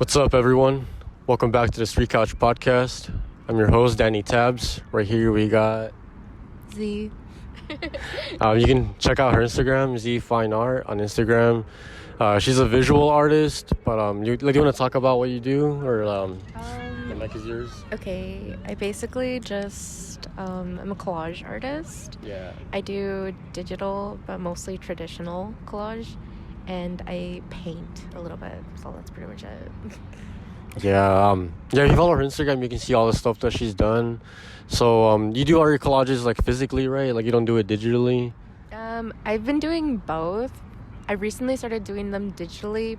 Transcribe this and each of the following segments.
What's up, everyone? Welcome back to the Street Couch Podcast. I'm your host, Danny Tabs. Right here, we got Zee. You can check out her Instagram, Zee Fine Art on Instagram. She's a visual artist, but you want to talk about what you do, or the mic is yours. Okay, I basically just I'm a collage artist. Yeah. I do digital, but mostly traditional collage, and I paint a little bit. So that's pretty much it. Yeah. If you follow her Instagram, you can see all the stuff that she's done. So you do all your collages like physically, right? Like you don't do it digitally. I've been doing both. I recently started doing them digitally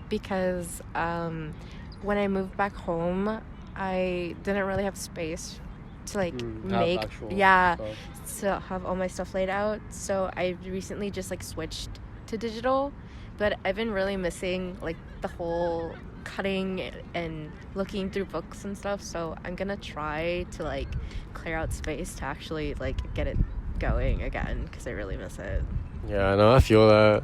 because when I moved back home, I didn't really have space to make to have all my stuff laid out. So I recently just switched to digital, but I've been really missing the whole cutting and looking through books and stuff. So I'm gonna try to clear out space to actually get it going again because I really miss it. Yeah, no, I feel that.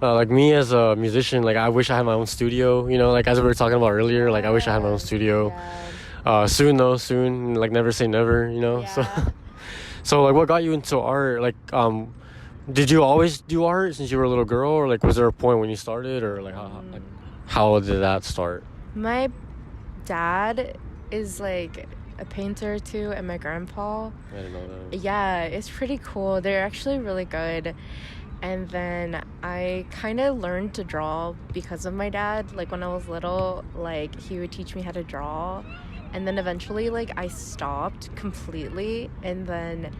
Like me as a musician, I wish I had my own studio. As we were talking about earlier, I wish I had my own studio. Yeah. Soon though, soon. Never say never. Yeah. So what got you into art? Did you always do art since you were a little girl, or was there a point when you started, or how did that start? My dad is a painter too, and my grandpa. I didn't know that. Yeah, it's pretty cool. They're actually really good. And then I kind of learned to draw because of my dad. When I was little, he would teach me how to draw. And then eventually, I stopped completely. And then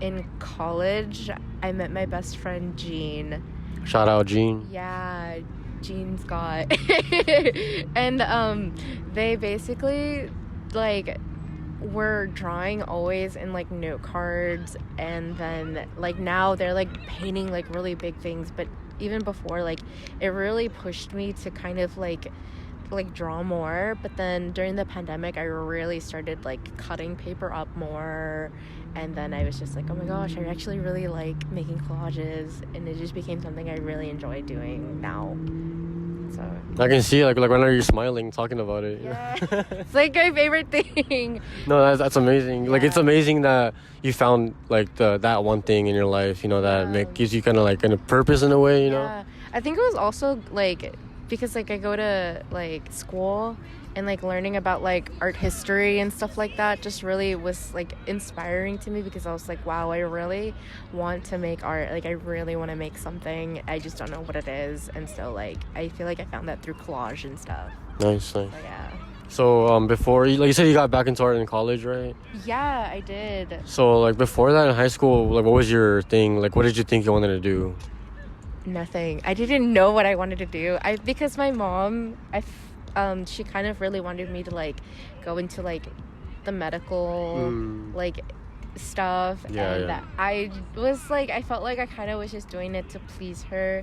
in college, I met my best friend, Jean. Shout out, Jean. Yeah, Jean Scott. And they basically, were drawing always in note cards, and then now they're painting really big things. But even before, it really pushed me to kind of draw more. But then during the pandemic, I really started cutting paper up more, and then I was just oh my gosh, I actually really like making collages, and it just became something I really enjoy doing now. So I can see whenever you're smiling talking about it. yeah. It's my favorite thing. No, that's amazing. Yeah. It's amazing that you found that one thing in your life, that gives you kind of a purpose in a way, Yeah, I think it was also because I go to school, and learning about art history and stuff like that just really was inspiring to me, because I was wow, I really want to make art. I really want to make something. I just don't know what it is. And so I feel I found that through collage and stuff. Nice. So, yeah. So before you said you got back into art in college, right? Yeah, I did. So before that in high school, what was your thing? What did you think you wanted to do? Nothing. I didn't know what I wanted to do. Because my mom, she kind of really wanted me to go into the medical stuff. Yeah. I was I felt I kind of was just doing it to please her.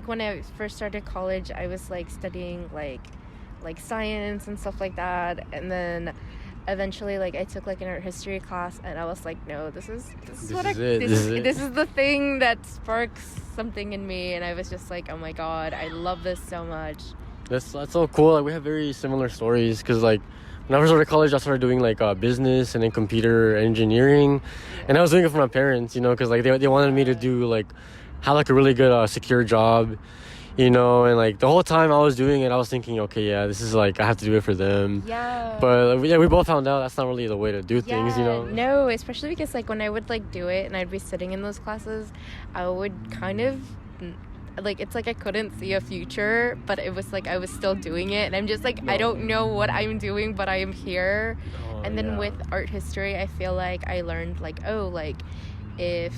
When I first started college, I was studying science and stuff like that, and then eventually I took an art history class, and I was no, this is the thing that sparks something in me. And I was just oh my god, I love this so much. That's so cool. We have very similar stories, because when I first started college, I started doing business and then computer engineering, and I was doing it for my parents, because they wanted me to do have a really good secure job, and the whole time I was doing it, I was thinking, okay, yeah, this is I have to do it for them. Yeah. But we both found out that's not really the way to do things, No, especially because when I would do it and I'd be sitting in those classes, I would kind of it's I couldn't see a future, but it was I was still doing it, and I'm just I don't know what I'm doing, but I am here. And then with art history, I feel I learned if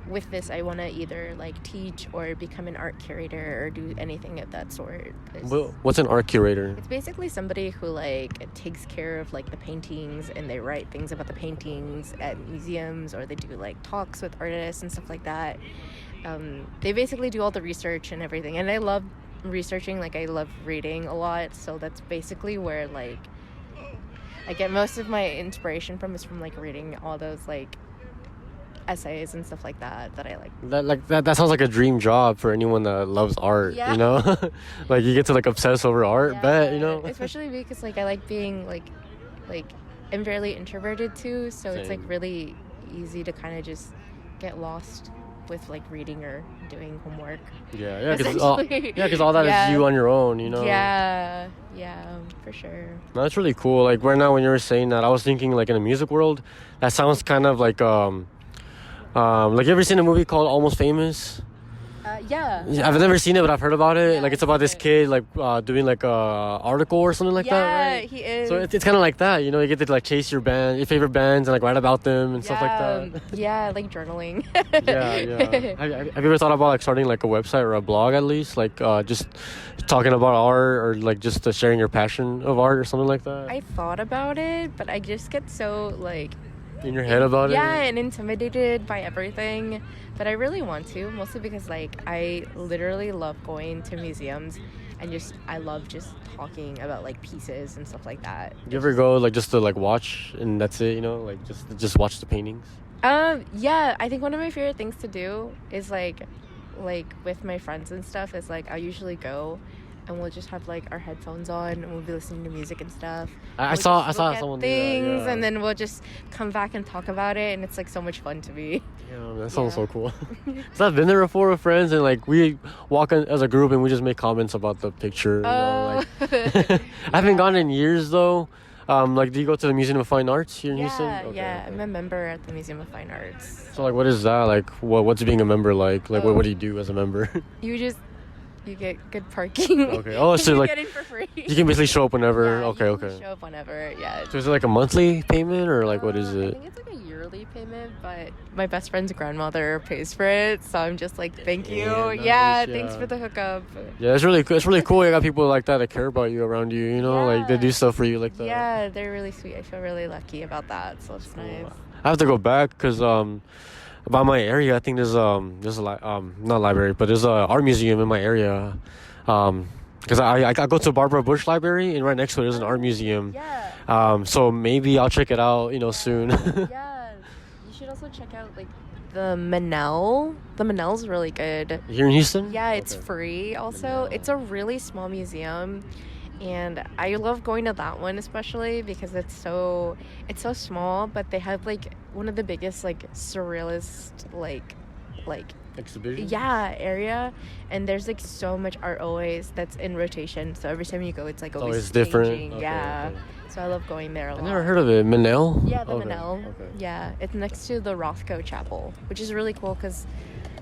with this I want to either teach or become an art curator or do anything of that sort. What's an art curator? It's basically somebody who takes care of the paintings, and they write things about the paintings at museums, or they do talks with artists and stuff like that. They basically do all the research and everything, and I love researching. I love reading a lot, so that's basically where I get most of my inspiration from, is from reading all those essays and stuff like that I like. That sounds like a dream job for anyone that loves art. Yeah. You know, like you get to like obsess over art. Yeah, Bet you know. especially because like I like being like I'm fairly introverted too, so it's like Same. really easy to kind of just get lost with like reading or doing homework. Yeah, because all that is Yeah. you on your own. You know. Yeah, for sure. No, that's really cool. Like right now when you were saying that, I was thinking like in the music world, that sounds kind of like like you ever seen a movie called Almost Famous? Yeah. Yeah, I've never seen it, but I've heard about it. Yeah, Like it's about this kid like doing like a article or something like that. Yeah, Right? he is. So it's kind of like that, you know. You get to like chase your favorite bands, and like write about them and stuff like that. Yeah, like journaling. Yeah. Have you ever thought about like starting like a website or a blog at least, like just talking about art or like just sharing your passion of art or something like that? I thought about it, but I just get so like In your head about it? Yeah, and intimidated by everything. But I really want to, mostly because like I literally love going to museums and I love just talking about like pieces and stuff like that. You ever go like just to like watch and that's it, you know, like just watch the paintings? Yeah, I think one of my favorite things to do is like with my friends and stuff is like I'll usually go and we'll just have like our headphones on and we'll be listening to music and stuff. I We'll saw just look at someone things do that, yeah. and then we'll just come back and talk about it, and it's like so much fun to me. Yeah, that sounds Yeah. so cool. So I've been there before with friends, and like we walk in as a group and we just make comments about the picture. You know, like I haven't gone in years though. Like, do you go to the Museum of Fine Arts here in Houston? Okay, yeah, okay. I'm a member at the Museum of Fine Arts. So like, what is that like? What's being a member like? Like, what do you do as a member? You get good parking. Okay. Oh, so you like get in for free. you can basically show up whenever. Yeah, Okay, you can okay. show up whenever. Yeah. So is it like a monthly payment or like what is I it? think it's like a yearly payment, but my best friend's grandmother pays for it, so I'm just like, thank you. Yeah, nice, Thanks yeah. for the hookup. Yeah, it's really cool. You got people like that care about you around you. You know, like they do stuff for you like that. Yeah, they're really sweet. I feel really lucky about that, so it's nice. I have to go back because by my area, I think there's not library, but there's a art museum in my area. Because I go to Barbara Bush Library, and right next to it is an art museum. Yeah. So maybe I'll check it out, you know, soon. Yeah. You should also check out like the Manel. The Manel's really good. Here in Houston? Yeah, it's Okay. free also. Manel. It's a really small museum, and I love going to that one especially because it's so small, but they have like one of the biggest like surrealist like Exhibition? area, and there's like so much art always that's in rotation, so every time you go it's like always always different. changing. Okay, Yeah. okay. So I love going there a I lot. never heard of it. Manel? Yeah, the Okay, Manel. okay. Yeah, it's next to the Rothko Chapel, which is really cool because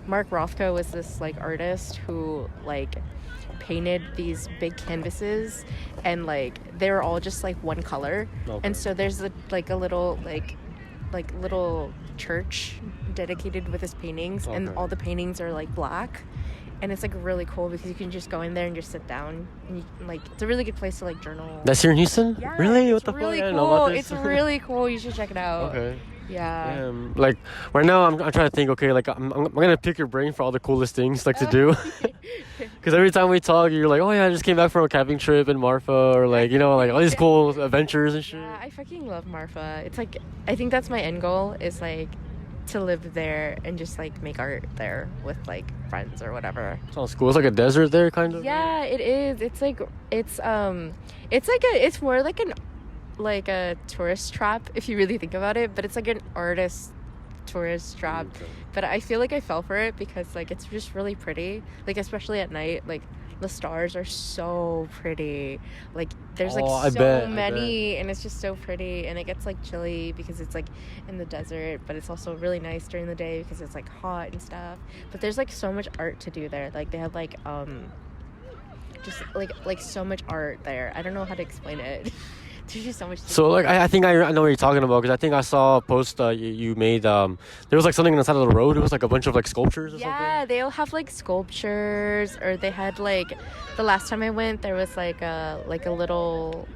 Mark Rothko was this like artist who like painted these big canvases, and like they were all just like one color. Okay. And so there's a little little church dedicated with his paintings, and Okay. all the paintings are like black. And it's like really cool because you can just go in there and just sit down, and you like it's a really good place to like journal. That's here in Houston? Yeah, Really? it's What the really fuck? I didn't cool. know about this. It's really cool. You should check it out. Okay. Yeah. Like right now, I'm trying to think. Okay, like I'm gonna pick your brain for all the coolest things like to do. Because every time we talk, you're like, oh yeah, I just came back from a camping trip in Marfa, or like you know, like all these cool adventures and shit. Yeah, I fucking love Marfa. It's like I think that's my end goal is like to live there and just like make art there with like friends or whatever. Sounds cool. It's like a desert there, kind of. Yeah, it is. It's more like a tourist trap if you really think about it, but it's like an artist tourist trap. Okay. But I feel like I fell for it because like it's just really pretty, like especially at night, like the stars are so pretty, like there's like I so bet. many, and it's just so pretty, and it gets like chilly because it's like in the desert, but it's also really nice during the day because it's like hot and stuff. But there's like so much art to do there. Like they have like just like so much art there. I don't know how to explain it. There's just so much to So do. like I think I know what you're talking about, because I think I saw a post you made. There was like something on the side of the road. It was like a bunch of like sculptures or Yeah, they'll have like sculptures, or they had like the last time I went there was like a little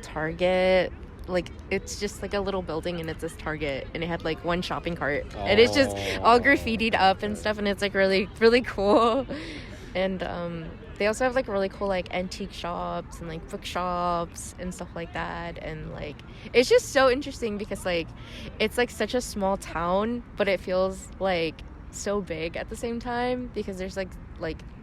Target. Like it's just like a little building, and it's this Target, and it had like one shopping cart, and it's just all graffitied up and stuff, and it's like really really cool. And they also have like really cool like antique shops and like bookshops and stuff like that, and like it's just so interesting because like it's like such a small town, but it feels like so big at the same time because there's like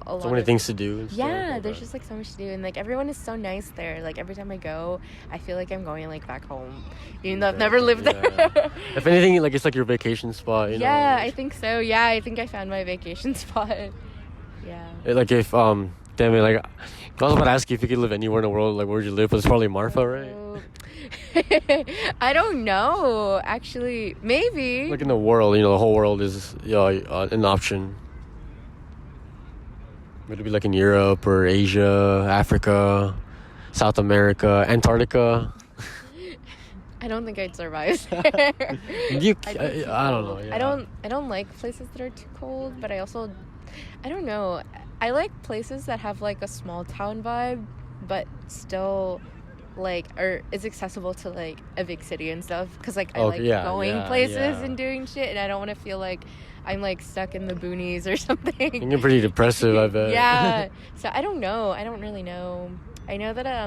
a lot So many of things to do and stuff. yeah, Okay. there's just like so much to do, and like everyone is so nice there. Like every time I go, I feel like I'm going like back home, even though I've never lived there. If anything, like it's like your vacation spot, you know? Yeah, I think so. Yeah, I think I found my vacation spot. Yeah. Like if damn it, like I was about to ask you if you could live anywhere in the world, like where would you live? But it's probably Marfa, right? I don't know. Actually, maybe. Like in the world, you know, the whole world is an option. Would it be like in Europe or Asia, Africa, South America, Antarctica? I don't think I'd survive. I don't know. I don't like places that are too cold, but I don't know. I like places that have like a small town vibe, but still like is accessible to like a big city and stuff. Cause like I like going places and doing shit, and I don't want to feel like I'm like stuck in the boonies or something. You're pretty depressive, I bet. Yeah. So I don't know. I don't really know. I know that I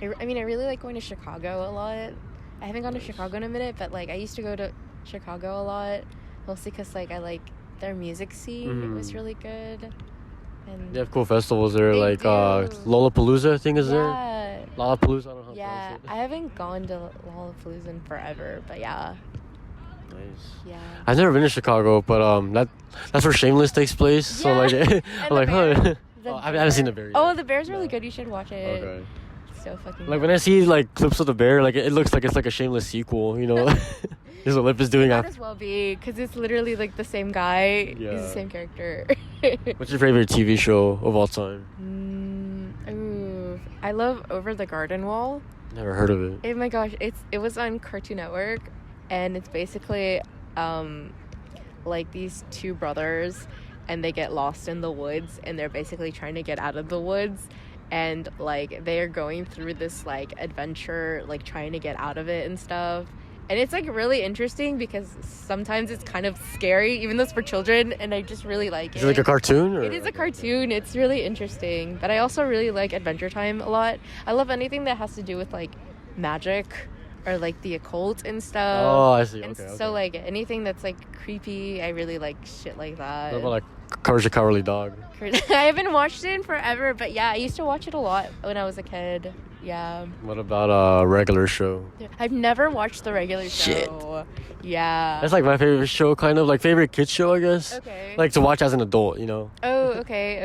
really like going to Chicago a lot. I haven't gone to Chicago in a minute, but like I used to go to Chicago a lot, mostly because like I like their music scene. It was really good. And they have cool festivals there, like do. Lollapalooza, I think is there. Yeah. Lollapalooza, I don't know how to Yeah, pronounce it. I haven't gone to Lollapalooza in forever, but yeah. Nice. Yeah. I've never been to Chicago, but that's where Shameless takes place. So like, I'm like, huh. I haven't seen the bear yet. Oh, the bear's really good. You should watch it. Okay. It's so fucking Like good. when I see like clips of the bear, like it looks like it's like a Shameless sequel, you know. Is what Lip is doing Might after. as well be, because it's literally like the same guy. Yeah. He's the same character. What's your favorite TV show of all time? I love Over the Garden Wall. Never heard of it. Oh my gosh, it was on Cartoon Network, and it's basically like these two brothers, and they get lost in the woods, and they're basically trying to get out of the woods, and like they're going through this like adventure, like trying to get out of it and stuff. And it's like really interesting because sometimes it's kind of scary, even though it's for children, and I just really like it. Is it like a cartoon? Or? It is a cartoon. It's really interesting. But I also really like Adventure Time a lot. I love anything that has to do with like magic or like the occult and stuff. Oh, I see. And Okay. so like anything that's like creepy, I really like shit like that. What about like Courage the Cowardly Dog? I haven't watched it in forever, but yeah, I used to watch it a lot when I was a kid. Yeah. What about a regular show? I've never watched the regular Shit. show. Yeah. That's like my favorite show, kind of like favorite kids show, I guess. Okay. Like to watch as an adult, you know. Oh, okay.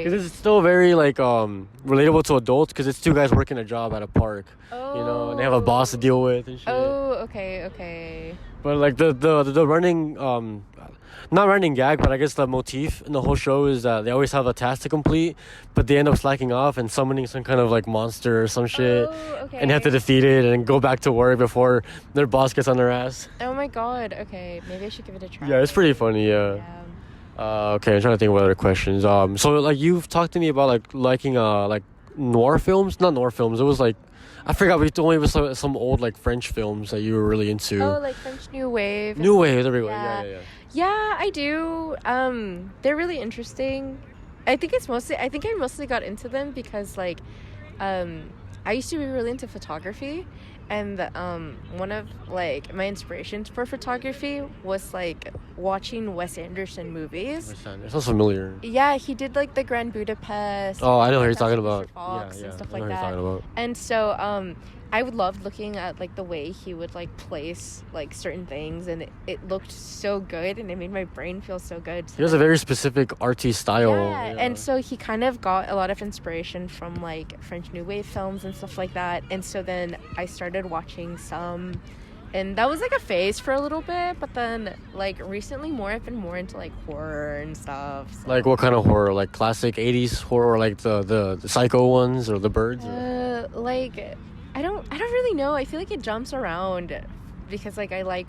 Because it's still very like relatable to adults because it's two guys working a job at a park, Oh. you know, and they have a boss to deal with and shit. Oh, okay. But like the running not running gag, but I guess the motif in the whole show is that they always have a task to complete, but they end up slacking off and summoning some kind of like monster or some shit, Oh, okay. and they have to defeat it and go back to work before their boss gets on their ass. Oh my god. Okay, maybe I should give it a try. Yeah, it's pretty funny. Yeah. Okay, I'm trying to think of what other questions. So like you've talked to me about like liking like noir films, not noir films. It was like I forgot. We told me it was some old like French films that you were really into. Oh, like French New Wave. New Wave, there we go. Yeah. Yeah. Yeah, I do. They're really interesting. I think I mostly got into them because like I used to be really into photography, and one of like my inspirations for photography was like watching Wes Anderson movies. It sounds familiar. Yeah, he did like the Grand Budapest. Oh, I know what you're Fantastic talking Mr. about. Fox Yeah, and stuff I know like what that. you're talking about. And so I would love looking at like the way he would like place like certain things, and it looked so good, and it made my brain feel so good. So He has a very specific arty style. yeah, and so he kind of got a lot of inspiration from like French New Wave films and stuff like that. And so then I started watching some, and that was like a phase for a little bit, but then like recently I've been more into like horror and stuff. So. Like what kind of horror? Like classic 80s horror, like the Psycho ones or the Birds? Like I don't really know. I feel like it jumps around because like I like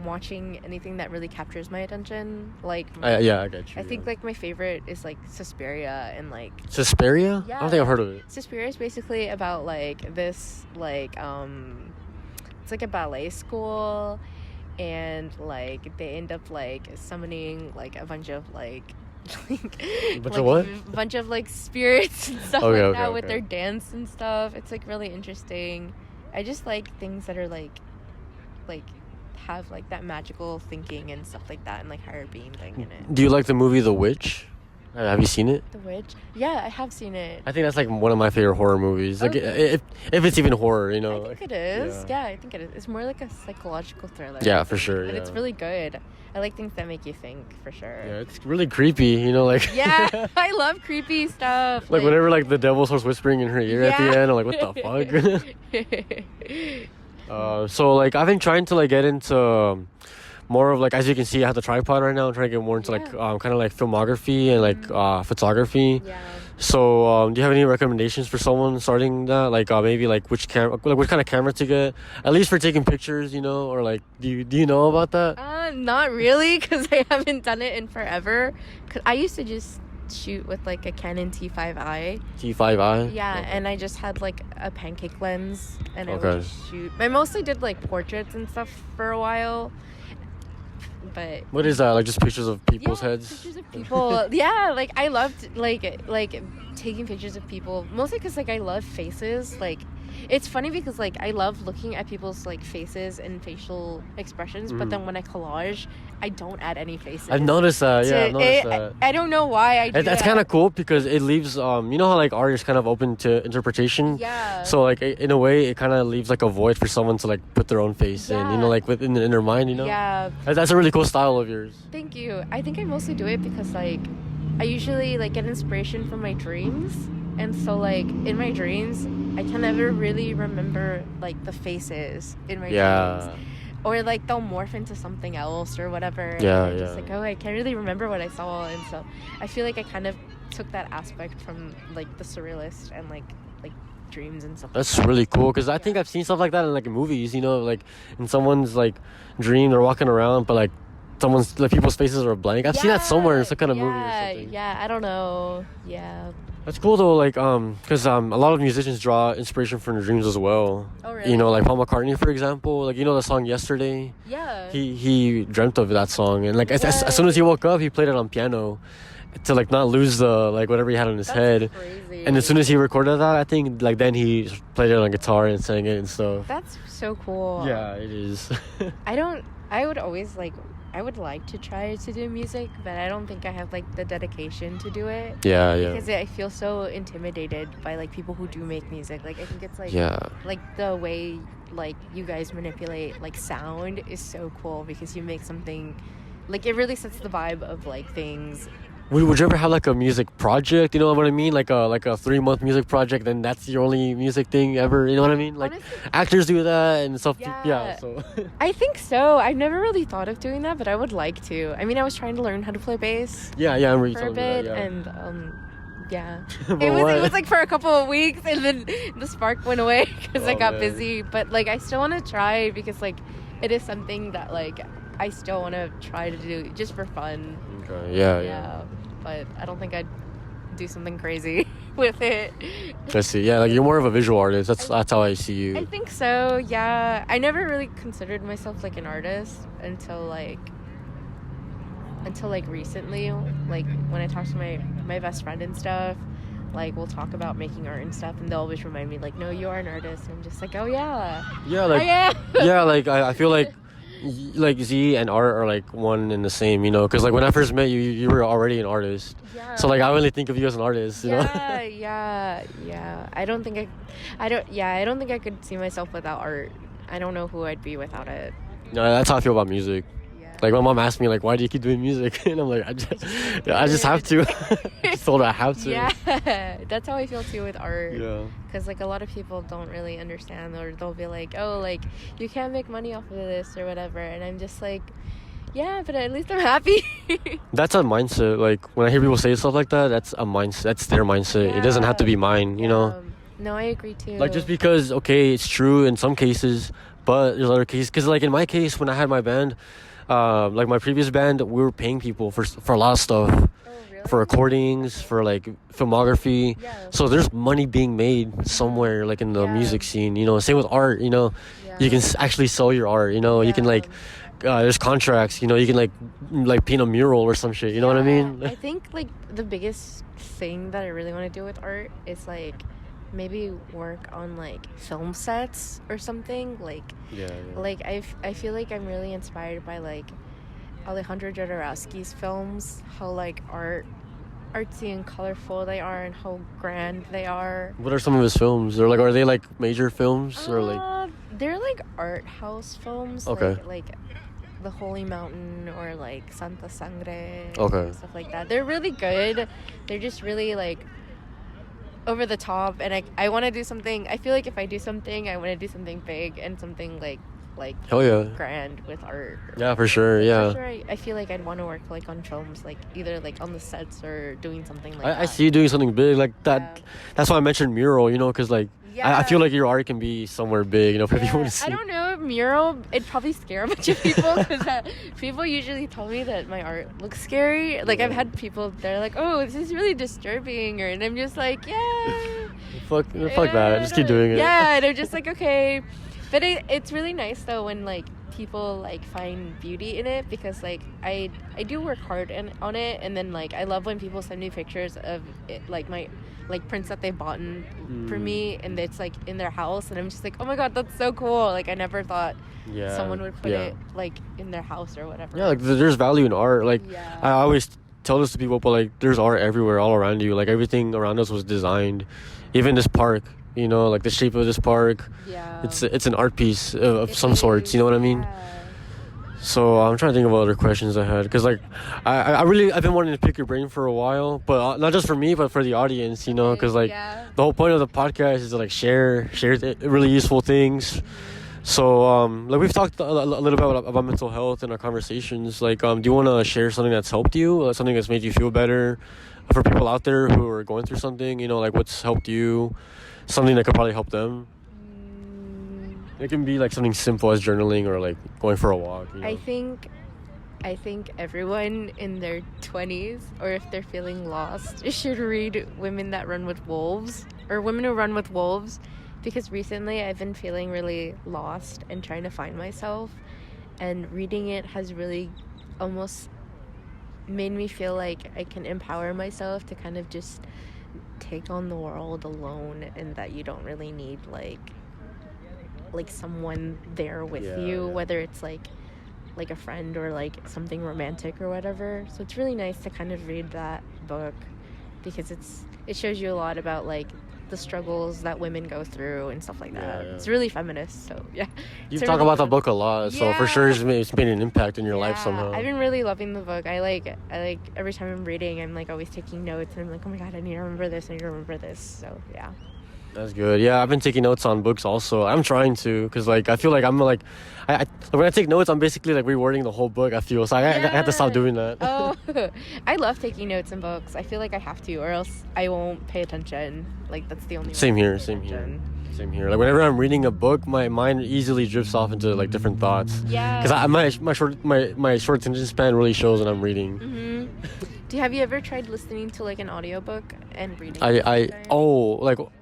watching anything that really captures my attention. Like Yeah, I get you. I think like my favorite is like Suspiria, and like Suspiria? Yeah. I don't think I've heard of it. Suspiria is basically about like this like it's like a ballet school, and like they end up like summoning like a bunch of like Bunch of what? Bunch of like spirits and stuff that with their dance and stuff. It's like really interesting. I just like things that are like have like that magical thinking and stuff like that, and like higher being thing in it. Do you like the movie The Witch? Have you seen it? The Witch? Yeah, I have seen it. I think that's like one of my favorite horror movies. Like if it's even horror, you know. I think it is. Yeah, I think it is. It's more like a psychological thriller. Yeah, for sure. But it's really good. I like things that make you think, for sure. Yeah, it's really creepy, you know, like. Yeah, I love creepy stuff. Like whenever like the devil starts whispering in her ear at the end, I'm like, what the fuck? So like I've been trying to like get into more of like, as you can see, I have the tripod right now. I'm trying to get more into like kind of like filmography and like photography. Yeah. So do you have any recommendations for someone starting that? Like maybe like which kind of camera to get, at least for taking pictures, you know, or like do you know about that? Not really, because I haven't done it in forever. Cause I used to just shoot with like a Canon T5i. T5i? Yeah, and I just had like a pancake lens, and I would just shoot. I mostly did like portraits and stuff for a while. But what is that, like just pictures of people's heads? Pictures of people. Yeah, like I loved like taking pictures of people, mostly because like I love faces. Like it's funny because like I love looking at people's like faces and facial expressions, but then when I collage, I don't add any faces. I've noticed that. Yeah, I've noticed that. I don't know why I do That's kind of cool because it leaves you know how like art is kind of open to interpretation. Yeah. So like in a way, it kind of leaves like a void for someone to like put their own face in. You know, like within their mind. You know. Yeah. That's a really cool style of yours. Thank you. I think I mostly do it because like I usually like get inspiration from my dreams. And so, like, in my dreams, I can never really remember, like, the faces in my dreams. Or, like, they'll morph into something else or whatever. Yeah, and I'm just like, I can't really remember what I saw. And so I feel like I kind of took that aspect from, like, the surrealist and, like dreams and stuff. That's really cool because I think I've seen stuff like that in, like, movies, you know, like, in someone's, like, dream, they're walking around, but, like, people's faces are blank. I've seen that somewhere in some kind of movie or something. Yeah, I don't know. Yeah. That's cool though, like because a lot of musicians draw inspiration from their dreams as well. Oh really? You know, like Paul McCartney, for example. Like, you know the song Yesterday. Yeah. He dreamt of that song, and like as soon as he woke up, he played it on piano to like not lose the like whatever he had on his head. Crazy. And as soon as he recorded that, I think like then he played it on guitar and sang it and stuff. That's so cool. Yeah, it is. I would like to try to do music, but I don't think I have like the dedication to do it. Yeah. Because I feel so intimidated by like people who do make music. Like I think it's like like the way like you guys manipulate like sound is so cool because you make something like it really sets the vibe of like things. Would you ever have like a music project? You know what I mean? Like a 3-month music project, and that's your only music thing ever. You know what I mean? Like honestly, actors do that and stuff. Yeah. So I think so. I've never really thought of doing that, but I would like to. I mean, I was trying to learn how to play bass. Yeah, I'm really for a bit, that, and it was like for a couple of weeks, and then the spark went away because I got busy. But like, I still want to try because like it is something that like I still want to try to do just for fun. Okay. Yeah. But I don't think I'd do something crazy with it. I see. Yeah, like you're more of a visual artist. That's how I see you. I think so. Yeah, I never really considered myself like an artist until like recently. Like when I talk to my best friend and stuff, like we'll talk about making art and stuff, and they'll always remind me like, no, you are an artist. And I'm just like, oh yeah. Yeah, like yeah, like I feel like Zee and art are like one and the same, you know, because like when I first met you, you were already an artist. Yeah. So like I really think of you as an artist, you know. Yeah. I don't think I could see myself without art. I don't know who I'd be without it. No, that's how I feel about music. Like my mom asked me like, why do you keep doing music? And I'm like, I just have to. I just told her I have to. Yeah, that's how I feel too with art. Yeah. Because like a lot of people don't really understand, or they'll be like, oh, like you can't make money off of this or whatever, and I'm just like, yeah, but at least I'm happy. That's a mindset. Like when I hear people say stuff like that, that's a mindset. That's their mindset. It doesn't have to be mine, you know. No, I agree too. Like just because it's true in some cases, but there's other cases. Because like in my case, when I had my band. Like my previous band, we were paying people for a lot of stuff. Oh, really? For recordings, for like filmography. Yeah. So there's money being made somewhere like in the music scene, you know. Same with art, you know. Yeah. You can actually sell your art, you know. You can like there's contracts. You know, you can like paint a mural or some shit. You know what I mean? I think like the biggest thing that I really want to do with art is like maybe work on like film sets or something. Like like I feel like I'm really inspired by like Alejandro Jodorowsky's films, how like artsy and colorful they are and how grand they are. What are some of his films? Or like, are they like major films or like? They're like art house films. Okay. Like The Holy Mountain or like Santa Sangre. Okay. Stuff like that. They're really good. They're just really like over the top, and I want to do something. I feel like if I do something, I want to do something big and something like hell yeah, grand with art. Yeah, for sure. Yeah. For sure, I feel like I'd want to work like on films, like either like on the sets or doing something like that. I see you doing something big like that. Yeah. That's why I mentioned mural. You know, because like I feel like your art can be somewhere big. You know, for people to see. I don't know, mural. It'd probably scare a bunch of people because people usually tell me that my art looks scary. Like I've had people, they're like, "Oh, this is really disturbing," and I'm just like, "Yeah." Fuck that. Just keep doing it. Yeah, and I'm just like, okay. But it's really nice though when like people like find beauty in it, because like I do work hard on it, and then like I love when people send me pictures of it, like my like prints that they bought for me, and it's like in their house, and I'm just like, oh my god, that's so cool. Like I never thought someone would put it like in their house or whatever. Yeah, like there's value in art. Like I always tell this to people, but like there's art everywhere, all around you. Like everything around us was designed, even this park. You know, like the shape of this park. Yeah. It's an art piece of some sorts. You know what I mean? Yeah. So I'm trying to think of other questions I had, because like I've been wanting to pick your brain for a while, but not just for me, but for the audience. You know, because like the whole point of the podcast is to like share really useful things. So like we've talked a little bit about mental health in our conversations. Like do you want to share something that's helped you, something that's made you feel better, for people out there who are going through something? You know, like what's helped you? Something that could probably help them. It can be like something simple as journaling or like going for a walk. You know? I think everyone in their 20s, or if they're feeling lost, should read Women That Run with Wolves, or Women Who Run with Wolves, because recently I've been feeling really lost and trying to find myself, and reading it has really almost made me feel like I can empower myself to kind of just take on the world alone, and that you don't really need like someone there with you, whether it's like a friend or like something romantic or whatever. So it's really nice to kind of read that book, because it shows you a lot about like the struggles that women go through and stuff like that. It's really feminist, so you talk about the book a lot, so for sure it's made an impact in your life somehow. I've been really loving the book. I like every time I'm reading, I'm like always taking notes, and I'm like, oh my god, I need to remember this, so That's good. Yeah, I've been taking notes on books also. I'm trying to, because like I feel like I'm like I when I take notes, I'm basically like rewording the whole book, I feel. So I have to stop doing that. Oh, I love taking notes in books. I feel like I have to, or else I won't pay attention. Like that's the only way. Same here. Like whenever I'm reading a book, my mind easily drifts off into like different thoughts. Yeah. Because my short attention span really shows when I'm reading. Mm-hmm. Have you ever tried listening to like an audiobook and reading?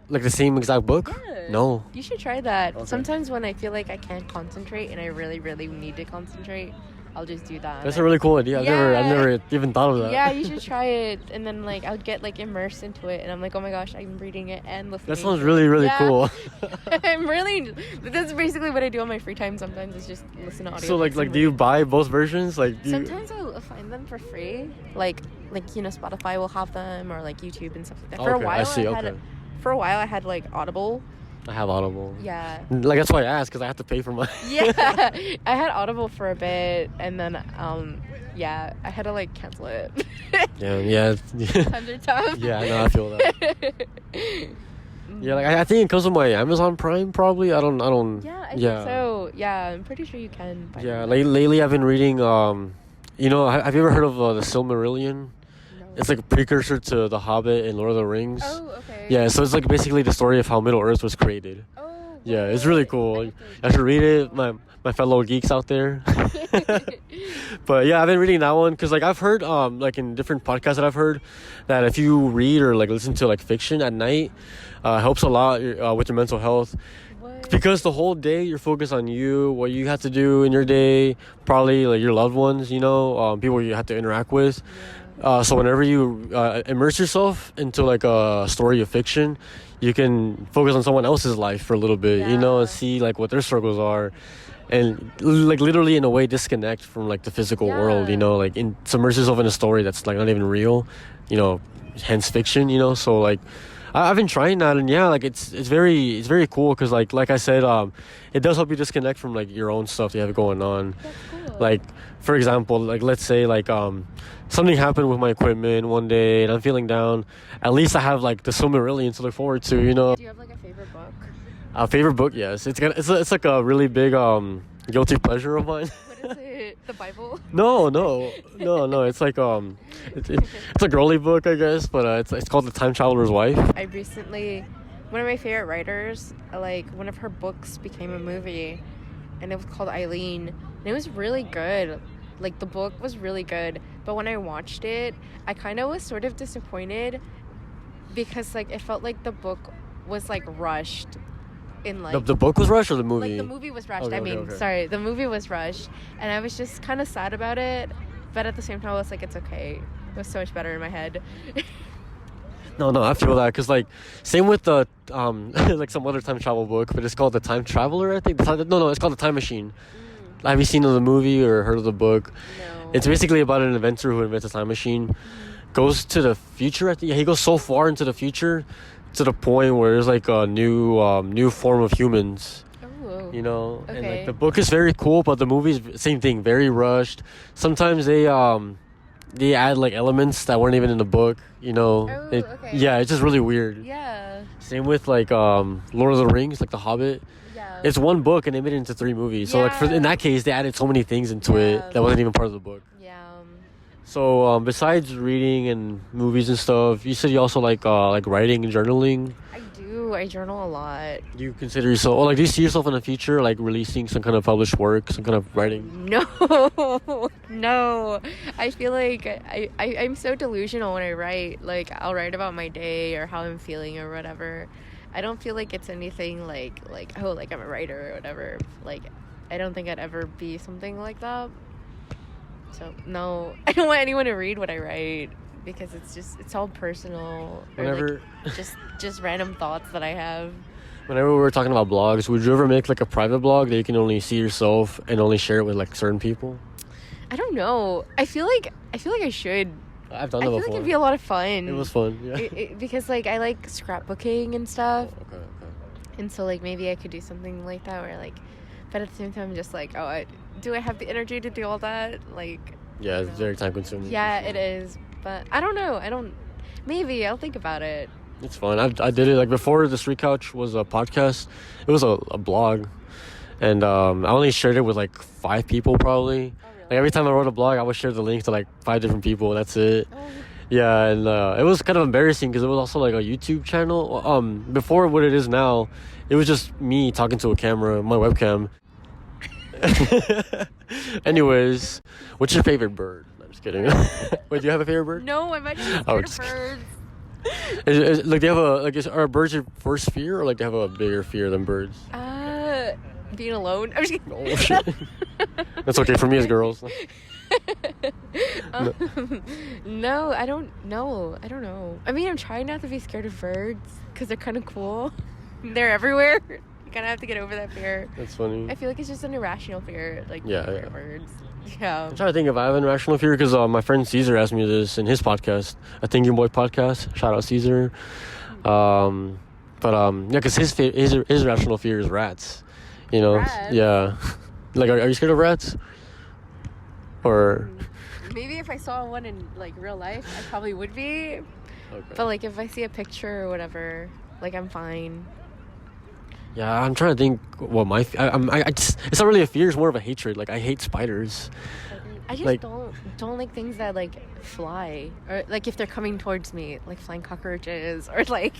Like the same exact book? Yeah. No. You should try that. Okay. Sometimes when I feel like I can't concentrate and I really, really need to concentrate, I'll just do that. That's a really cool idea. I've never even thought of that. Yeah, you should try it. And then like I'll get like immersed into it, and I'm like, oh my gosh, I'm reading it and listening. That sounds really, really cool. That's basically what I do on my free time sometimes, is just listen to audio. So like do you buy both versions? Like sometimes I'll find them for free. Like Spotify will have them, or like YouTube and stuff like that. For a while I had like Audible. I have Audible. Yeah. Like that's why I asked, because I have to pay for mine. Yeah. I had Audible for a bit, and then I had to like cancel it. Yeah. 100 times. Yeah, I know, I feel that. Yeah, like I think it comes with my Amazon Prime probably. I don't. Yeah, I think so. Yeah, I'm pretty sure you can. Lately I've been reading. Have you ever heard of the Silmarillion? It's like a precursor to The Hobbit and Lord of the Rings. Oh, okay. Yeah, so it's like basically the story of how Middle Earth was created. Oh. Yeah, it's really cool. I should read it. My my fellow geeks out there. But yeah, I've been reading that one because like I've heard like in different podcasts that I've heard that if you read or like listen to like fiction at night, helps a lot with your mental health. What? Because the whole day you're focused on you, what you have to do in your day, probably like your loved ones, you know, people you have to interact with. So whenever you immerse yourself into like a story of fiction, you can focus on someone else's life for a little bit, you know, and see like what their struggles are, and like literally in a way disconnect from like the physical world, you know, like submerge yourself in a story that's like not even real, you know, hence fiction, you know. So like I've been trying that, and yeah, like it's very cool because like I said, it does help you disconnect from like your own stuff you have going on. That's cool. Like for example, like let's say like something happened with my equipment one day and I'm feeling down. At least I have like the Silmarillion to look forward to, you know. Do you have like a favorite book? A favorite book, yes. It's like a really big guilty pleasure of mine. What is it? The Bible? No. It's like it's a girly book, I guess, but it's called The Time Traveler's Wife. I recently, one of my favorite writers, like one of her books became a movie, and it was called Eileen, and it was really good. Like the book was really good, but when I watched it, I kind of was sort of disappointed because like it felt like the book was like rushed. In like The book was rushed or the movie? Like the movie was rushed. Okay. Sorry, the movie was rushed, and I was just kind of sad about it. But at the same time, I was like, it's okay. It was so much better in my head. No, I feel that because like same with the like some other time travel book, but it's called The Time Traveler, I think. No, it's called The Time Machine. Have you seen the movie or heard of the book? No. It's basically about an inventor who invents a time machine, goes to the future. I think he goes so far into the future to the point where there's like a new form of humans. Oh. You know, Okay. and like the book is very cool, but the movie's same thing, very rushed. Sometimes they add like elements that weren't even in the book. You know, Oh, okay. Yeah, it's just really weird. Yeah. Same with like Lord of the Rings, like The Hobbit. Yeah. It's one book and they made it into 3 movies. So like in that case, they added so many things into it that wasn't even part of the book. Yeah. So besides reading and movies and stuff, you said you also like writing and journaling. I do. I journal a lot. Do you consider yourself, or like, do you see yourself in the future like releasing some kind of published work, some kind of writing? No. I feel like I'm so delusional when I write. Like I'll write about my day or how I'm feeling or whatever. I don't feel like it's anything like oh, like I'm a writer or whatever. Like I don't think I'd ever be something like that. So no, I don't want anyone to read what I write because it's all personal. Whenever or like just random thoughts that I have. Whenever we were talking about blogs, would you ever make like a private blog that you can only see yourself and only share it with like certain people? I don't know. I feel like I should. I've done I that feel before. like it'd be a lot of fun. It was fun, yeah. Because like I like scrapbooking and stuff, Okay. and so like maybe I could do something like that where like, but at the same time I'm just like, oh, do I have the energy to do all that? Like, Yeah, it's very time consuming. yeah, it is. But I don't know. Maybe I'll think about it. It's fun. I did it like before the Street Couch was a podcast. It was a blog, and I only shared it with like 5 people probably. Oh, really? Like every time I wrote a blog, I would share the link to like 5 different people. That's it. Oh. Yeah, and it was kind of embarrassing because it was also like a YouTube channel. Before what it is now, it was just me talking to a camera, my webcam. Anyways, what's your favorite bird? I'm just kidding. Wait, do you have a favorite bird? No, I'm actually scared Oh, of just birds. Like, do you have are birds your first fear, or like do you have a bigger fear than birds? Being alone. I'm just kidding. Oh shit. That's okay for me as girls. No, I don't know. I mean, I'm trying not to be scared of birds because they're kind of cool. They're everywhere. You kind of have to get over that fear. That's funny. I feel like it's just an irrational fear, like Yeah. for birds. Yeah. I'm trying to think if I have an irrational fear because my friend Caesar asked me this in his podcast, a Thinking Boy podcast. Shout out Caesar. Yeah, because his irrational fear is rats. You know, Rats? yeah. Like, are you scared of rats? Or Maybe if I saw one in like real life, I probably would be. okay. But like if I see a picture or whatever, like I'm fine. Yeah, I'm trying to think what I just, it's not really a fear, it's more of a hatred. Like, I hate spiders. I just Like- don't like things that like fly or like if they're coming towards me, like flying cockroaches or like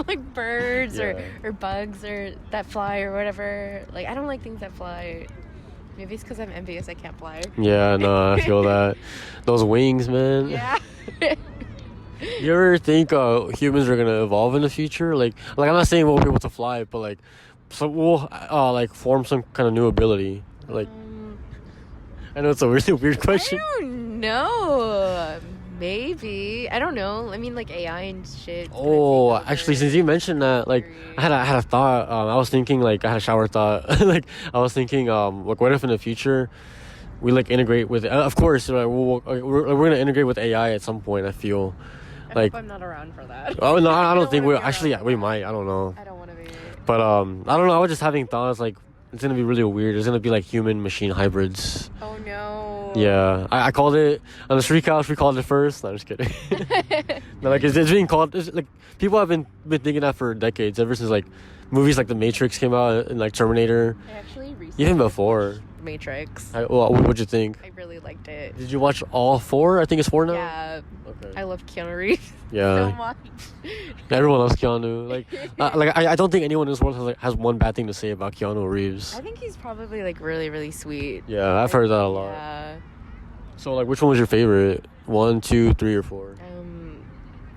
like birds Yeah. or bugs or that fly or whatever. Like, I don't like things that fly. Maybe it's because I'm envious I can't fly. Yeah, no, I feel that. Those wings, man. Yeah. You ever think humans are gonna evolve in the future? Like I'm not saying we'll be able to fly, but like, so we'll like form some kind of new ability. Like, I know it's a really weird question. I don't know. Maybe. I don't know. I mean, like AI and shit. Oh, actually, since you mentioned that, like, I had a thought. I was thinking, like, I had a shower thought. Like, I was thinking, like, what if in the future we like integrate with? Of course, like, we're gonna integrate with AI at some point. I feel. I Like, hope I'm not around for that. oh no, I don't think we wanna be actually. around Yeah, we for might. I don't know. that. I don't want to be. But I don't know. I was just having thoughts like it's gonna be really weird. It's gonna be like human machine hybrids. Oh no. Yeah, I called it on the street couch. We called it first. No, I'm just kidding. No, like it's being called. It's, like people have been thinking that for decades, ever since like movies like The Matrix came out and like Terminator. I actually recently Even before. Matrix. What'd you think? I really liked it. Did you watch all 4? I think it's 4 now. Yeah. Okay. I love Keanu Reeves Yeah. so much. Everyone loves Keanu. Like I don't think anyone in this world has one bad thing to say about Keanu Reeves. I think he's probably like really, really sweet. Yeah, I've heard that a lot. Yeah. So like, which one was your favorite? 1, 2, 3, or 4?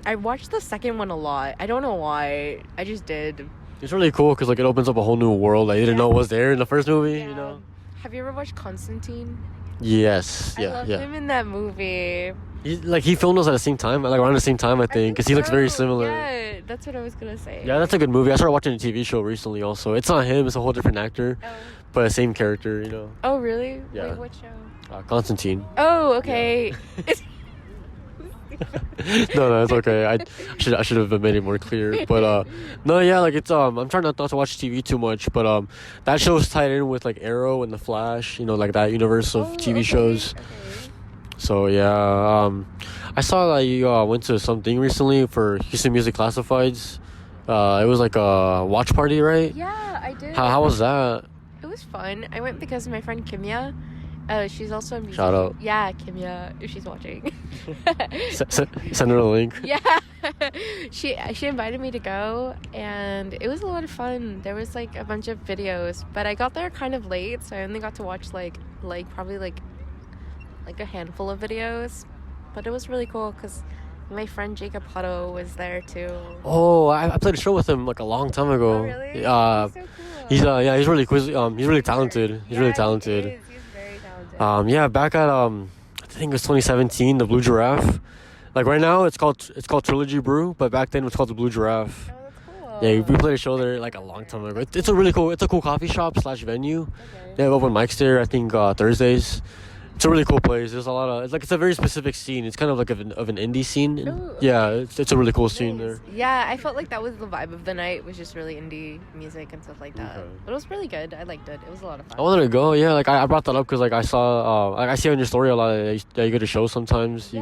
I watched the second one a lot. I don't know why. I just did. It's really cool because like it opens up a whole new world. Like you didn't know was there in the first movie. Yeah. You know. Have you ever watched Constantine? Yes. I Yeah. love Yeah. him in that movie. He filmed us at the same time, like around the same time, I think, because he looks very so. similar. Yeah, that's what I was gonna say. Yeah, that's a good movie. I started watching a TV show recently. Also, it's not him; it's a whole different actor, Oh, but same character. You know. oh really? Yeah. Wait, what show? Constantine. Oh, okay. No, it's okay. I should have made it more clear. But no, yeah, like it's I'm trying not to watch TV too much, but that show's tied in with like Arrow and The Flash, you know, like that universe of TV okay, shows. Okay. So yeah, I saw that you went to something recently for Houston Music Classifieds. It was like a watch party, right? Yeah, I did. How was that? It was fun. I went because of my friend Kimya. She's also a musician. Shout out. Yeah, Kimya, if she's watching. Send her a link. Yeah. She invited me to go, and it was a lot of fun. There was like a bunch of videos, but I got there kind of late, so I only got to watch like probably like a handful of videos. But it was really cool because my friend Jacob Hutto was there too. Oh, I played a show with him like a long time ago. Oh, really? He's so cool. He's really he's really talented. He's really talented. He is. He's very talented. Yeah, back at I think it was 2017, the Blue Giraffe. Like right now, it's called Trilogy Brew, but back then it was called the Blue Giraffe. Oh, that's cool. Yeah, we played a show there like a long time ago. It's a cool coffee shop / venue. Okay. They have open mics there. I think Thursdays. It's a really cool place. There's a lot of it's a very specific scene. It's kind of like of an indie scene. Ooh, yeah, it's a really cool scene Nice. there. Yeah, I felt like that was the vibe of the night. Was just really indie music and stuff like that. Okay. But it was really good. I liked it. It was a lot of fun. I wanted to go. Yeah, like I brought that up because like I saw I see on your story a lot that you go to shows sometimes.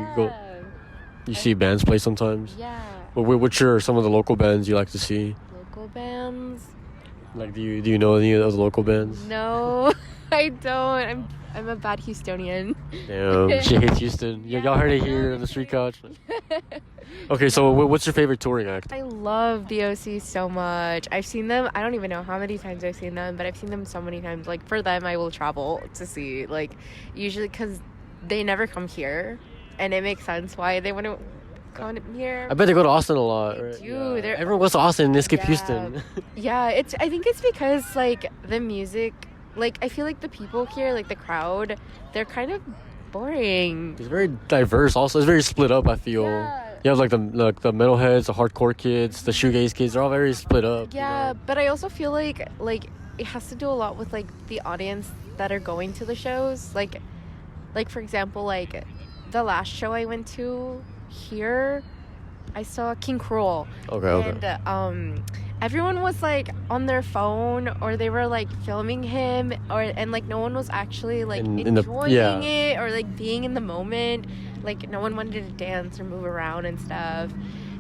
You see bands play sometimes. Yeah. Which are some of the local bands you like to see? Local bands? Like, do you know any of those local bands? No, I don't. I'm a bad Houstonian. Damn, she hates Houston. Y'all heard it here on the street couch. Okay, so what's your favorite touring act? I love the OC so much. I've seen them. I don't even know how many times I've seen them, but I've seen them so many times. Like, for them, I will travel to see. Like, usually because they never come here, and it makes sense why they wouldn't come here. I bet they go to Austin a lot. They Right? do. Yeah. Everyone goes to Austin and they skip Yeah. Houston. Yeah, I think it's because like the music, like I feel like the people here, like the crowd, they're kind of boring. It's very diverse. Also, it's very split up. I feel. Yeah. You have like the metalheads, the hardcore kids, the shoegaze kids. They're all very split up. Yeah, You know? but I also feel like it has to do a lot with like the audience that are going to the shows. Like for example, like the last show I went to here, I saw King Cruel. Okay. And everyone was like on their phone, or they were like filming him, and like no one was actually like enjoying it or like being in the moment. Like no one wanted to dance or move around and stuff.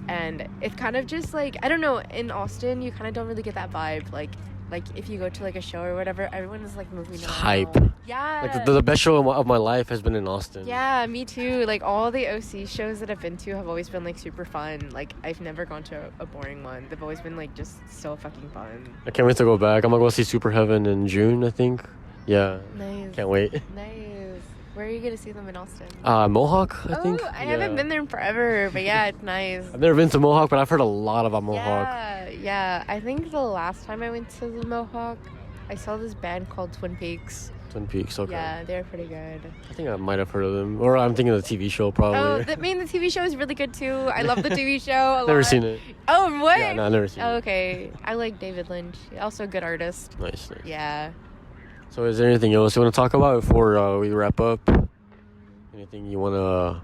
And it's kind of just like, I don't know, in Austin you kind of don't really get that vibe. Like like if you go to like a show or whatever, everyone is like moving around. Hype. Yeah. Like the best show of my life has been in Austin. Yeah, me too. Like all the OC shows that I've been to have always been like super fun. Like I've never gone to a boring one. They've always been like just so fucking fun. I can't wait to go back. I'm gonna go see Super Heaven in June, I think. Yeah. Nice. Can't wait. Nice. Where are you gonna see them in Austin? Mohawk, I think. I haven't been there in forever, but yeah, it's nice. I've never been to Mohawk, but I've heard a lot about Mohawk. Yeah. I think the last time I went to the Mohawk, I saw this band called Twin Peaks. Twin Peaks, okay. Yeah, they're pretty good. I think I might have heard of them. Or I'm thinking of the TV show, probably. The TV show is really good too. I love the TV show a lot. Never seen it. Oh, what? Yeah, no, I've never seen it. Okay. I like David Lynch. Also a good artist. Nice. Yeah. So is there anything else you want to talk about before we wrap up? Anything you want to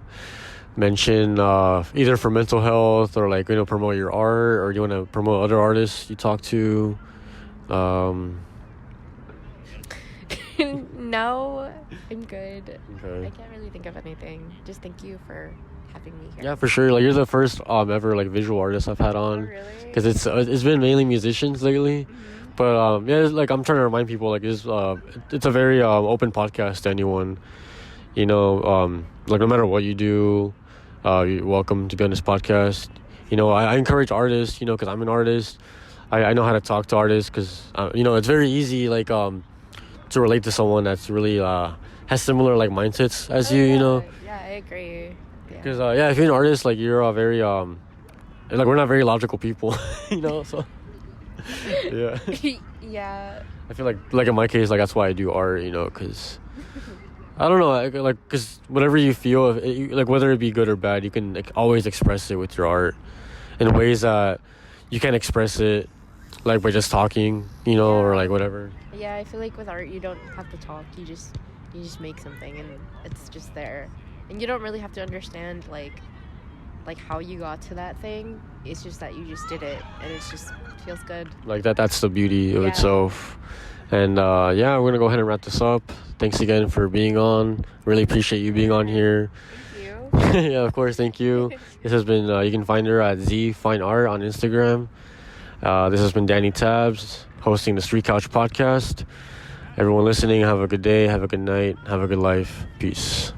mention, either for mental health or like, promote your art, or you want to promote other artists you talk to? No, I'm good. Okay. I can't really think of anything. Just thank you for having me here. Yeah, for sure. Like, you're the first ever like visual artist I've had on. Oh, really? Because it's been mainly musicians lately. Mm-hmm. But yeah, it's like I'm trying to remind people like it's a very open podcast to anyone. Like no matter what you do, you're welcome to be on this podcast. I encourage artists. Because I'm an artist. I know how to talk to artists because it's very easy like to relate to someone that's really has similar like mindsets as you. Yeah, I agree. Because if you're an artist, like you're a very like we're not very logical people. So yeah. Yeah. I feel like in my case, like that's why I do art. Because I don't know, like because whatever you feel, like whether it be good or bad, you can like, always express it with your art in ways that you can't express it like by just talking, or like whatever. Yeah, I feel like with art you don't have to talk. You just make something and it's just there, and you don't really have to understand like how you got to that thing. It's just that you just did it, and it just feels good. Like that's the beauty of itself. And we're gonna go ahead and wrap this up. Thanks again for being on. Really appreciate you being on here. Thank you. Yeah, of course. Thank you. This has been, you can find her at Zee Fine Art on Instagram. This has been Danny Tabs hosting the Street Couch podcast. Everyone listening, have a good day, have a good night, have a good life. Peace.